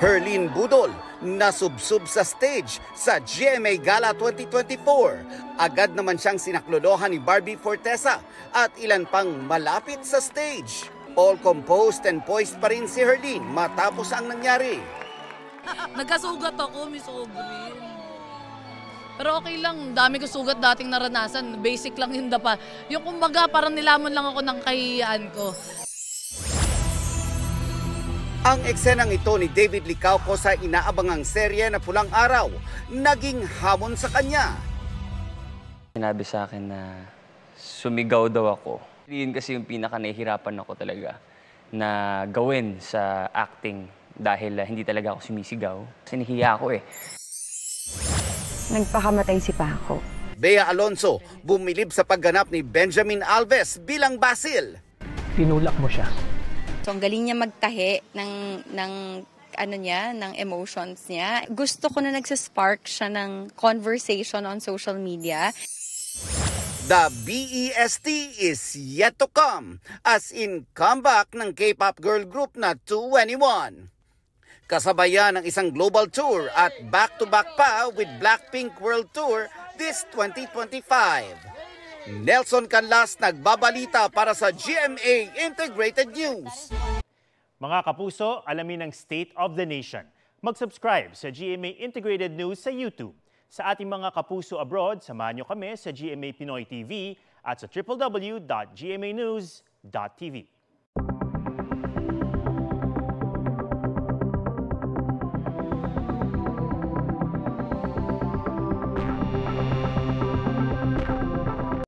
Herlene Budol nasubsub sa stage sa GMA Gala 2024. Agad naman siyang sinaklolohan ni Barbie Fortesa at ilan pang malapit sa stage. All composed and poised pa rin si Herlene matapos ang nangyari. Nagkasugat ako, Miss Aubrey. Pero okay lang, dami ko sugat dating naranasan. Basic lang yung dapa. Yung kumbaga, parang nilamon lang ako ng kahiyaan ko. Ang eksenang ito ni David Licauco sa inaabangang serye na Pulang Araw, naging hamon sa kanya. Sinabi sa akin na sumigaw daw ako. Yun kasi yung pinaka-nahihirapan ako talaga na gawin sa acting dahil hindi talaga ako sumisigaw. Kasi nahihiya ako eh. Nagpakamatay si Paco. Bea Alonso, bumilib sa pagganap ni Benjamin Alves bilang Basil. Tinulak mo siya. So, ang galing niya magtahi ng emotions niya. Gusto ko na nagsaspark siya ng conversation on social media. The BEST is yet to come, as in comeback ng K-pop girl group na 2NE1. Kasabayan ng isang global tour at back-to-back pa with Blackpink World Tour this 2025. Nelson Canlas nagbabalita para sa GMA Integrated News. Mga kapuso, alamin ang State of the Nation. Mag-subscribe sa GMA Integrated News sa YouTube. Sa ating mga kapuso abroad, samahan nyo kami sa GMA Pinoy TV at sa www.gmanews.tv.